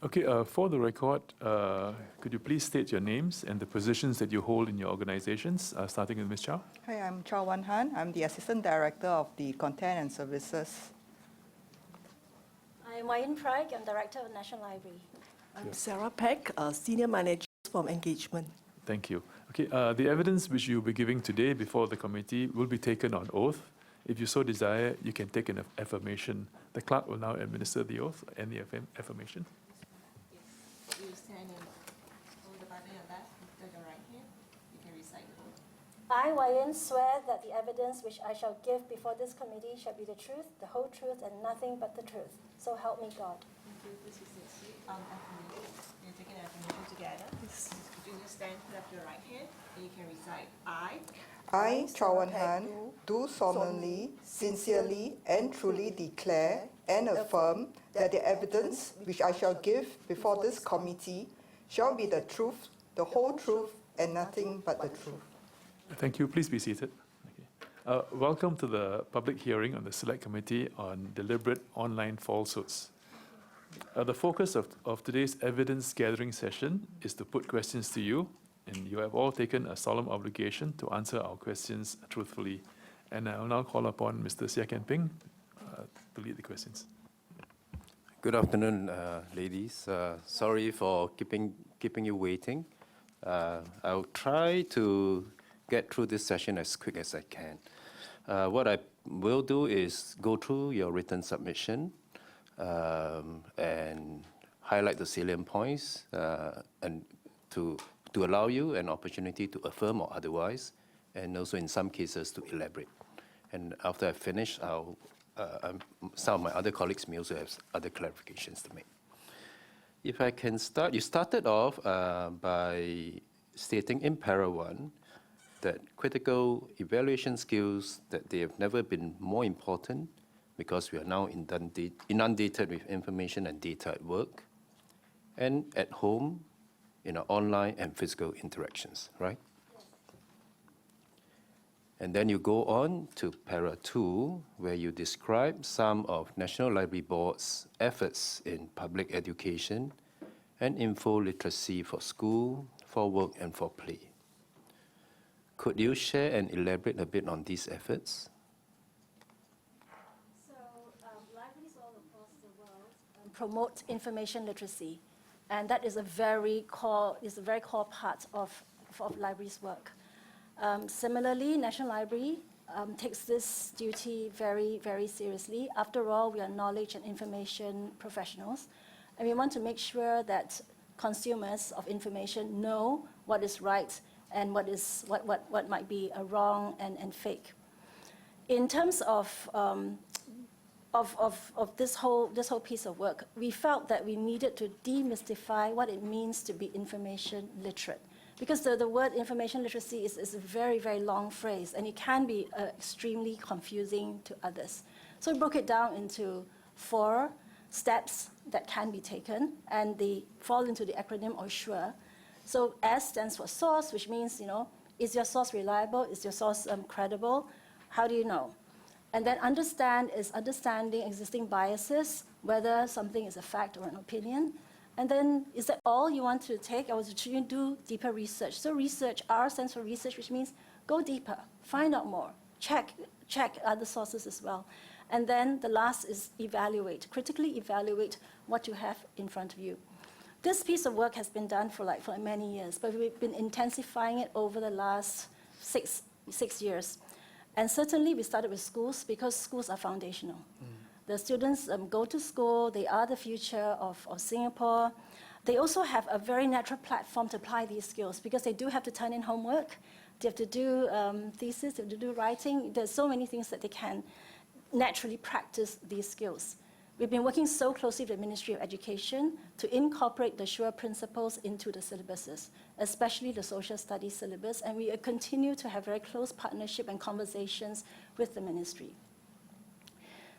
Okay, for the record, could you please state your names and the positions that you hold in your organizations, starting with Ms. Chow? Hi, I'm Chow Wan Han. I'm the Assistant Director of the Content and Services. I'm Wayan Praik. I'm Director of National Library. I'm Sarah Peck, Senior Manager from Engagement. Thank you. Okay, the evidence which you'll be giving today before the committee will be taken on oath. If you so desire, you can take an affirmation. The clerk will now administer the oath and the affirmation. Yes. You stand and hold the Bible in your left, lift your right hand. You can recite the oath. I, Wayan, swear that the evidence which I shall give before this committee shall be the truth, the whole truth, and nothing but the truth. So help me God. Thank you. Please be seated. Affirmation. You're taking an affirmation together. Yes. You just stand, put up your right hand, and you can recite I, Chow Wan Han, do solemnly, sincerely, and truly declare and affirm that the evidence which I shall give before this committee shall be the truth, the whole truth, and nothing but the truth. Thank you. Please be seated. Okay. Welcome to the public hearing on the Select Committee on Deliberate Online Falsehoods. The focus of today's evidence gathering session is to put questions to you, and you have all taken a solemn obligation to answer our questions truthfully. And I will now call upon Mr. Seah Kian Peng to lead the questions. Good afternoon, ladies. Sorry for keeping you waiting. I'll try to get through this session as quick as I can. What I will do is go through your written submission and highlight the salient points and to allow you an opportunity to affirm or otherwise, and also in some cases to elaborate. And after I finish, some of my other colleagues may also have other clarifications to make. If I can start, you started off by stating in para 1 that critical evaluation skills, that they have never been more important because we are now inundated with information and data at work and at home, in our online and physical interactions, right? And then you go on to para 2, where you describe some of National Library Board's efforts in public education and info literacy for school, for work, and for play. Could you share and elaborate a bit on these efforts? So, libraries all across the world promote information literacy, and that is a very core part of libraries' work. Similarly, National Library takes this duty very, very seriously. After all, we are knowledge and information professionals, and we want to make sure that consumers of information know what is right and what might be wrong and fake. In terms of this whole piece of work, we felt that we needed to demystify what it means to be information literate. Because the word information literacy is a very, very long phrase, and it can be extremely confusing to others. So we broke it down into 4 steps that can be taken, and they fall into the acronym or SURE. So S stands for source, which means, is your source reliable? Is your source credible? How do you know? And then understand is understanding existing biases, whether something is a fact or an opinion. And then, is that all you want to take, or should you do deeper research? So research, R stands for research, which means go deeper, find out more, check other sources as well. And then the last is evaluate, critically evaluate what you have in front of you. This piece of work has been done for many years, but we've been intensifying it over the last six years. And certainly we started with schools because schools are foundational. The students go to school, they are the future of Singapore. They also have a very natural platform to apply these skills because they do have to turn in homework, they have to do thesis, they have to do writing. There's so many things that they can naturally practice these skills. We've been working so closely with the Ministry of Education to incorporate the SURE principles into the syllabuses, especially the social studies syllabus, and we continue to have very close partnership and conversations with the ministry.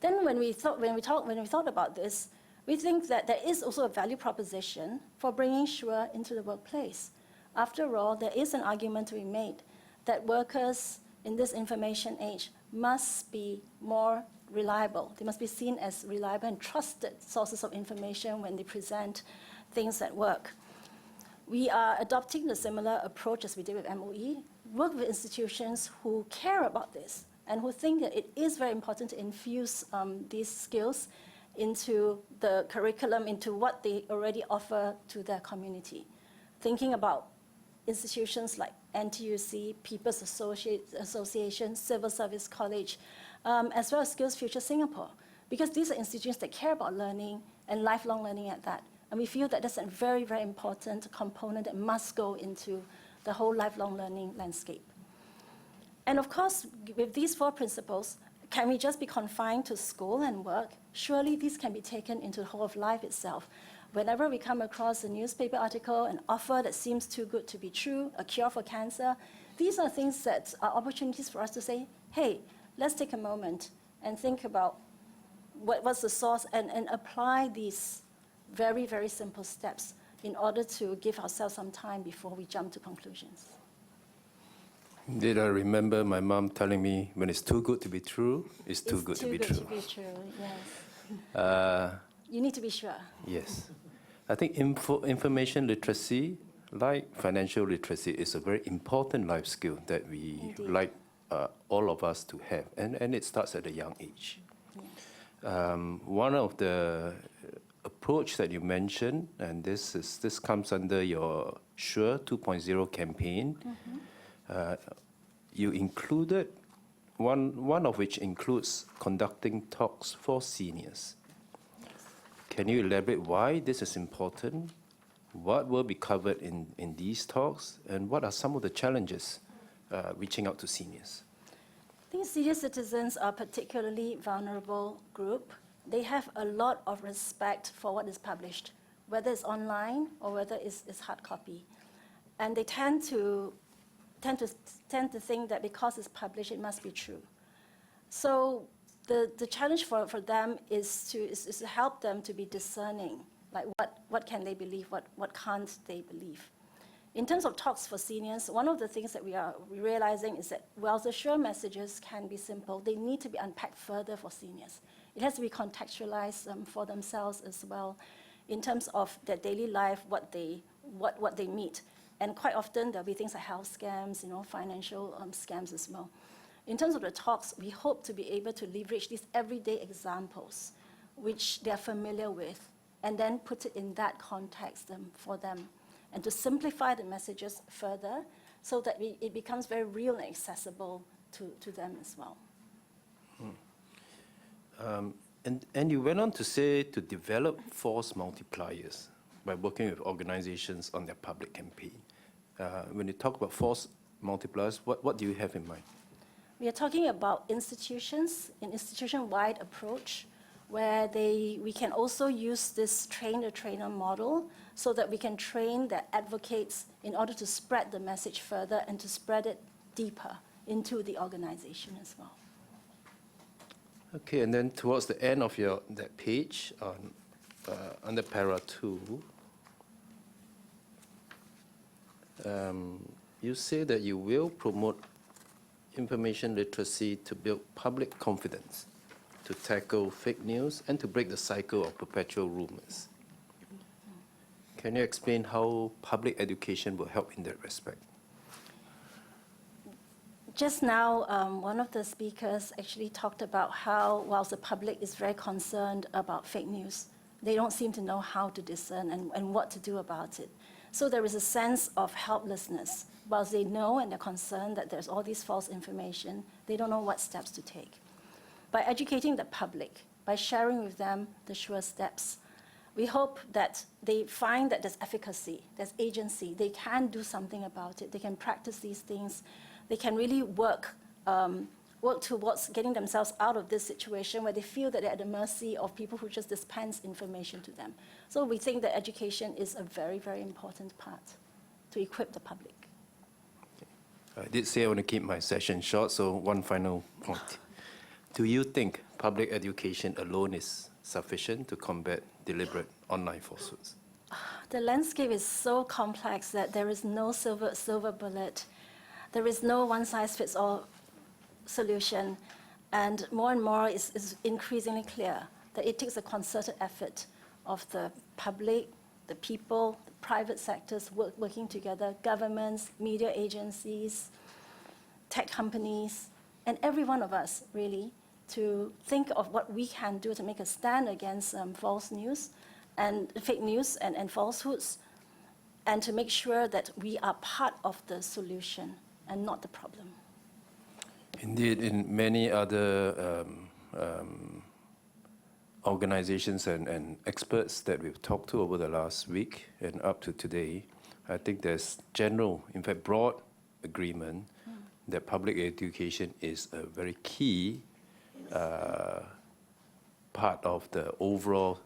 Then when we thought about this, we think that there is also a value proposition for bringing SURE into the workplace. After all, there is an argument to be made that workers in this information age must be more reliable. They must be seen as reliable and trusted sources of information when they present things at work. We are adopting a similar approach as we did with MOE, work with institutions who care about this and who think that it is very important to infuse these skills into the curriculum, into what they already offer to their community. Thinking about institutions like NTUC, People's Association, Civil Service College, as well as Skills Future Singapore, because these are institutions that care about learning and lifelong learning at that. And we feel that that's a very, very important component that must go into the whole lifelong learning landscape. And of course, with these 4 principles, can we just be confined to school and work? Surely these can be taken into the whole of life itself. Whenever we come across a newspaper article, an offer that seems too good to be true, a cure for cancer, these are things that are opportunities for us to say, hey, let's take a moment and think about what's the source and apply these very, very simple steps in order to give ourselves some time before we jump to conclusions. Did I remember my mom telling me when it's too good to be true, it's too good to be true? It's too good to be true, yes. You need to be sure. Yes. I think information literacy, like financial literacy, is a very important life skill that we Indeed. like all of us to have, and it starts at a young age. Yes. One of the approach that you mentioned, and this comes under your SURE 2.0 campaign. You included one of which includes conducting talks for seniors. Can you elaborate why this is important? What will be covered in these talks, and what are some of the challenges reaching out to seniors? I think senior citizens are a particularly vulnerable group. They have a lot of respect for what is published, whether it's online or whether it's hard copy. And they tend to think that because it's published, it must be true. So the challenge for them is to help them to be discerning, like what can they believe, what can't they believe. In terms of talks for seniors, one of the things that we're realizing is that while the SURE messages can be simple, they need to be unpacked further for seniors. It has to be contextualized for themselves as well, in terms of their daily life, what they meet. And quite often there'll be things like health scams, financial scams as well. In terms of the talks, we hope to be able to leverage these everyday examples, which they're familiar with, and then put it in that context for them, and to simplify the messages further so that it becomes very real and accessible to them as well. And you went on to say to develop force multipliers by working with organizations on their public campaign. When you talk about force multipliers, what do you have in mind? We are talking about institutions, an institution-wide approach, where we can also use this train-the-trainer model so that we can train their advocates in order to spread the message further and to spread it deeper into the organization as well. Okay, and then towards the end of that page, under para 2, you say that you will promote information literacy to build public confidence, to tackle fake news, and to break the cycle of perpetual rumors. Can you explain how public education will help in that respect? Just now, one of the speakers actually talked about how, whilst the public is very concerned about fake news, they don't seem to know how to discern and what to do about it. So there is a sense of helplessness. Whilst they know and they're concerned that there's all this false information, they don't know what steps to take. By educating the public, by sharing with them the sure steps, we hope that they find that there's efficacy, there's agency, they can do something about it, they can practice these things, they can really work towards getting themselves out of this situation where they feel that they're at the mercy of people who just dispense information to them. So we think that education is a very, very important part to equip the public. I did say I want to keep my session short, so one final point. Do you think public education alone is sufficient to combat deliberate online falsehoods? The landscape is so complex that there is no silver bullet. There is no one-size-fits-all solution. And more is increasingly clear that it takes a concerted effort of the public, the people, the private sectors working together, governments, media agencies, tech companies, and every one of us, really, to think of what we can do to make a stand against false news and fake news and falsehoods, and to make sure that we are part of the solution and not the problem. Indeed, in many other organizations and experts that we've talked to over the last week and up to today, I think there's general, in fact, broad agreement that public education is a very key part of the overall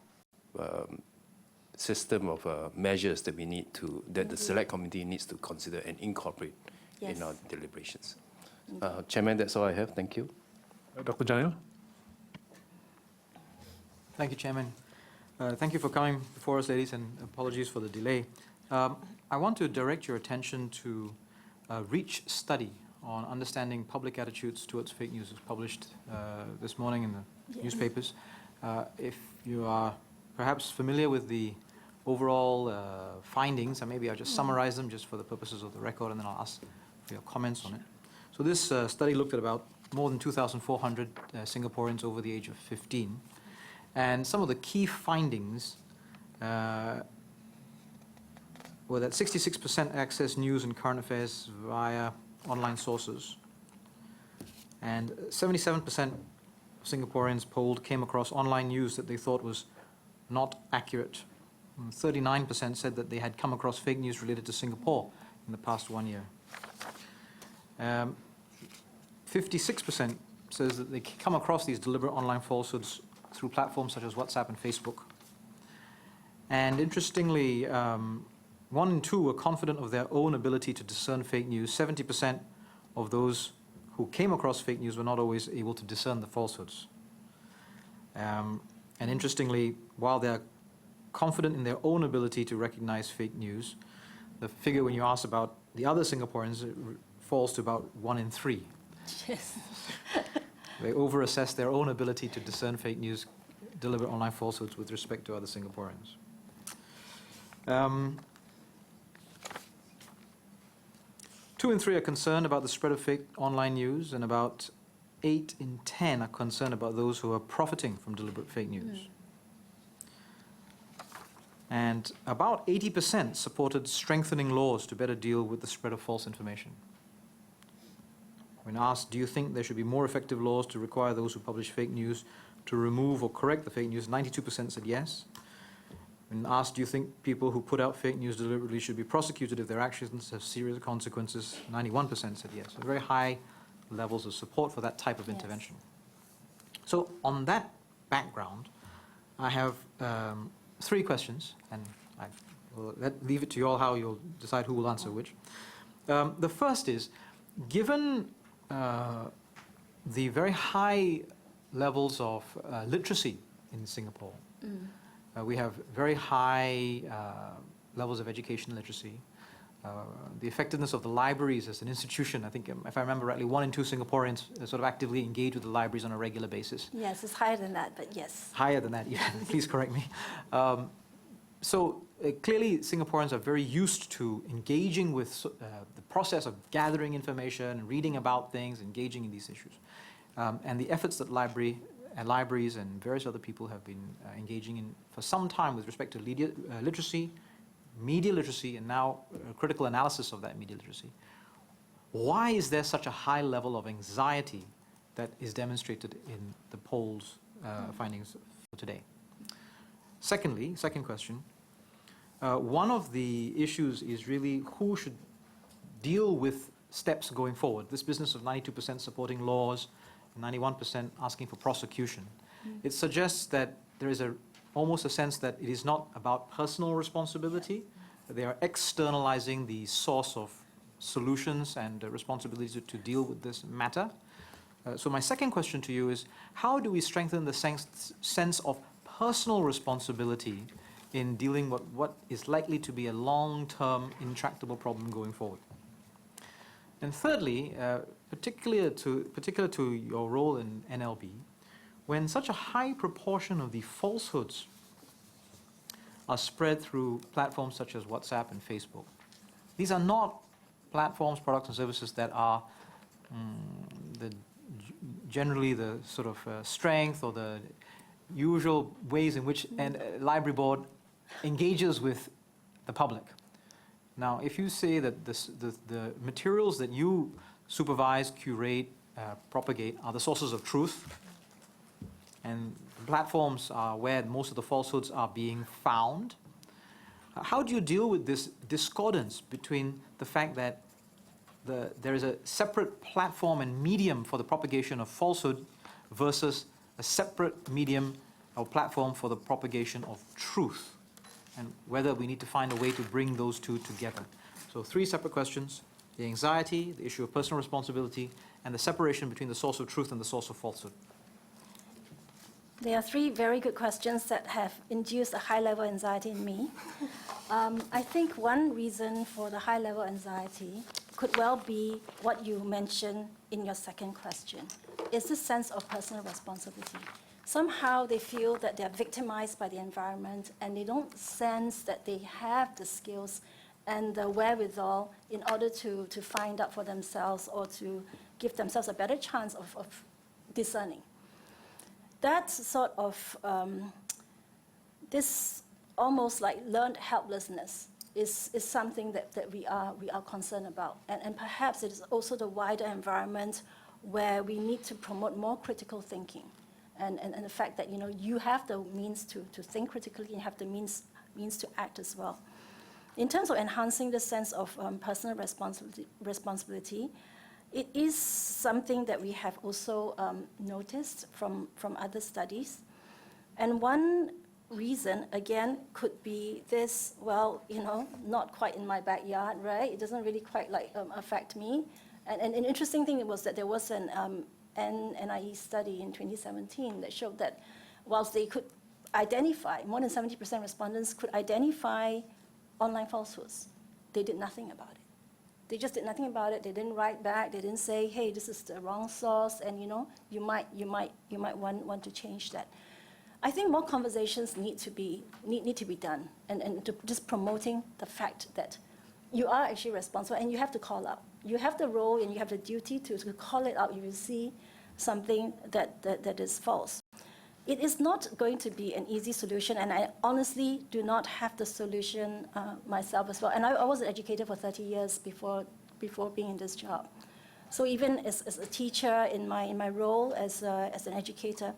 system of measures that we need to, that the select committee needs to consider and incorporate Yes. in our deliberations. Chairman, that's all I have. Thank you. Dr. Janil? Thank you, Chairman. Thank you for coming before us, ladies, and apologies for the delay. I want to direct your attention to a Reach study on understanding public attitudes towards fake news. It was published this morning in the newspapers. If you are perhaps familiar with the overall findings, and maybe I'll just summarize them just for the purposes of the record, and then I'll ask for your comments on it. So this study looked at about more than 2,400 Singaporeans over the age of 15. And some of the key findings were that 66% access news and current affairs via online sources. And 77% of Singaporeans polled came across online news that they thought was not accurate. And 39% said that they had come across fake news related to Singapore in the past 1 year. 56% says that they come across these deliberate online falsehoods through platforms such as WhatsApp and Facebook. And interestingly, 1 in 2 were confident of their own ability to discern fake news. 70% of those who came across fake news were not always able to discern the falsehoods. And interestingly, while they're confident in their own ability to recognize fake news, the figure when you ask about the other Singaporeans falls to about 1 in 3. Yes. They overassess their own ability to discern fake news, deliberate online falsehoods with respect to other Singaporeans. 2 in 3 are concerned about the spread of fake online news, and about 8 in 10 are concerned about those who are profiting from deliberate fake news. And about 80% supported strengthening laws to better deal with the spread of false information. When asked, do you think there should be more effective laws to require those who publish fake news to remove or correct the fake news, 92% said yes. When asked, do you think people who put out fake news deliberately should be prosecuted if their actions have serious consequences, 91% said yes. So very high levels of support for that type of intervention. So on that background, I have 3 questions, and I will leave it to you all how you'll decide who will answer which. The first is, given the very high levels of literacy in Singapore, we have very high levels of education literacy. The effectiveness of the libraries as an institution, I think, if I remember rightly, 1 in 2 Singaporeans sort of actively engage with the libraries on a regular basis. Yes, it's higher than that, but yes. Higher than that, yeah. Please correct me. Clearly, Singaporeans are very used to engaging with the process of gathering information, reading about things, engaging in these issues. And the efforts that libraries and various other people have been engaging in for some time with respect to literacy, media literacy, and now critical analysis of that media literacy. Why is there such a high level of anxiety that is demonstrated in the polls findings for today? Secondly, second question, one of the issues is really who should deal with steps going forward. This business of 92% supporting laws, 91% asking for prosecution. It suggests that there is almost a sense that it is not about personal responsibility. They are externalizing the source of solutions and responsibility to deal with this matter. So my second question to you is, how do we strengthen the sense of personal responsibility in dealing with what is likely to be a long-term intractable problem going forward? And thirdly, particular to your role in NLB, when such a high proportion of the falsehoods are spread through platforms such as WhatsApp and Facebook, these are not platforms, products and services that are generally the sort of strength or the usual ways in which a library board engages with the public. Now, if you say that the materials that you supervise, curate, propagate are the sources of truth, and platforms are where most of the falsehoods are being found, how do you deal with this discordance between the fact that there is a separate platform and medium for the propagation of falsehood versus a separate medium or platform for the propagation of truth, and whether we need to find a way to bring those two together? So 3 separate questions: the anxiety, the issue of personal responsibility, and the separation between the source of truth and the source of falsehood. There are 3 very good questions that have induced a high-level anxiety in me. I think one reason for the high-level anxiety could well be what you mentioned in your second question, is this sense of personal responsibility. Somehow they feel that they're victimized by the environment, and they don't sense that they have the skills and the wherewithal in order to find out for themselves or to give themselves a better chance of discerning. That sort of, this almost like learned helplessness is something that we are concerned about. And perhaps it is also the wider environment where we need to promote more critical thinking. And the fact that, you have the means to think critically, you have the means to act as well. In terms of enhancing the sense of personal responsibility, it is something that we have also noticed from other studies. And one reason, again, could be this, not quite in my backyard, right? It doesn't really quite affect me. And an interesting thing was that there was an NIE study in 2017 that showed that whilst they could identify, more than 70% respondents could identify online falsehoods, they did nothing about it. They just did nothing about it. They didn't write back. They didn't say, hey, this is the wrong source, and you might want to change that. I think more conversations need to be done, and to just promoting the fact that you are actually responsible, and you have to call out. You have the role and you have the duty to call it out if you see something that is false. It is not going to be an easy solution, and I honestly do not have the solution myself as well. And I was an educator for 30 years before being in this job. So even as a teacher in my role as an educator,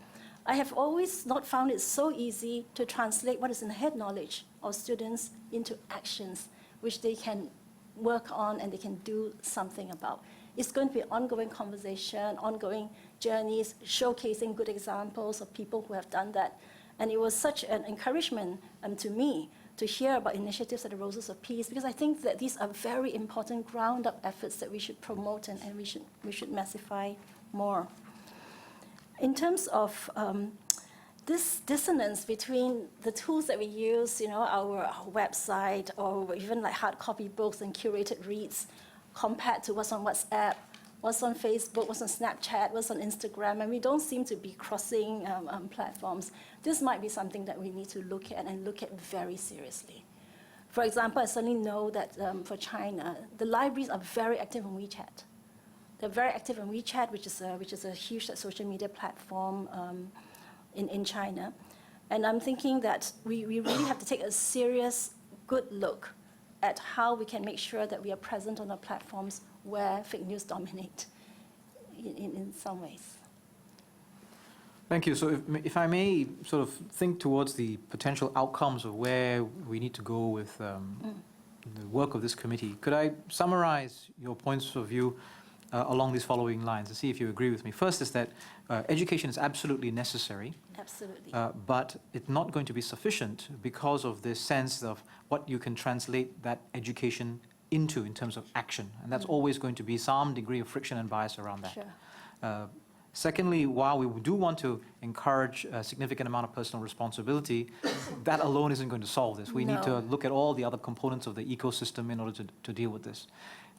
I have always not found it so easy to translate what is in the head knowledge of students into actions, which they can work on and they can do something about. It's going to be an ongoing conversation, ongoing journeys, showcasing good examples of people who have done that. And it was such an encouragement to me to hear about initiatives like the Roses of Peace, because I think that these are very important ground-up efforts that we should promote and we should massify more. In terms of this dissonance between the tools that we use, our website, or even like hard copy books and curated reads, compared to what's on WhatsApp, what's on Facebook, what's on Snapchat, what's on Instagram, and we don't seem to be crossing platforms. This might be something that we need to look at and look at very seriously. For example, I certainly know that for China, the libraries are very active on WeChat. They're very active on WeChat, which is a huge social media platform in China. And I'm thinking that we really have to take a serious, good look at how we can make sure that we are present on the platforms where fake news dominate in some ways. Thank you. So if I may sort of think towards the potential outcomes of where we need to go with the work of this committee, could I summarize your points of view along these following lines and see if you agree with me? First is that education is absolutely necessary. Absolutely. But it's not going to be sufficient because of this sense of what you can translate that education into in terms of action. And that's always going to be some degree of friction and bias around that. Sure. Secondly, while we do want to encourage a significant amount of personal responsibility, that alone isn't going to solve this. We need to No. look at all the other components of the ecosystem in order to deal with this.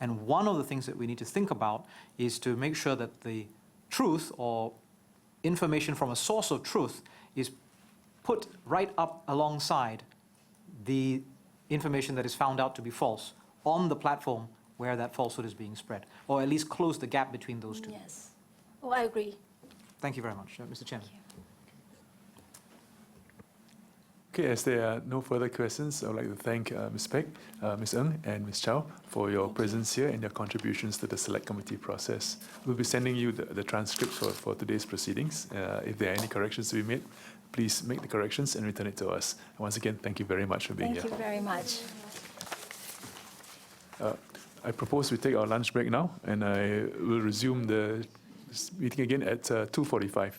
And one of the things that we need to think about is to make sure that the truth or information from a source of truth is put right up alongside the information that is found out to be false on the platform where that falsehood is being spread, or at least close the gap between those two. Yes. Oh, I agree. Thank you very much, Mr. Chairman. Okay, as there are no further questions, I would like to thank Ms. Peck, Ms. Ng, and Ms. Chow for your presence here and your contributions to the Select Committee process. We'll be sending you the transcripts for today's proceedings. If there are any corrections to be made, please make the corrections and return it to us. And once again, thank you very much for being Thank here. you very much. I propose we take our lunch break now, and I will resume the meeting again at 2:45.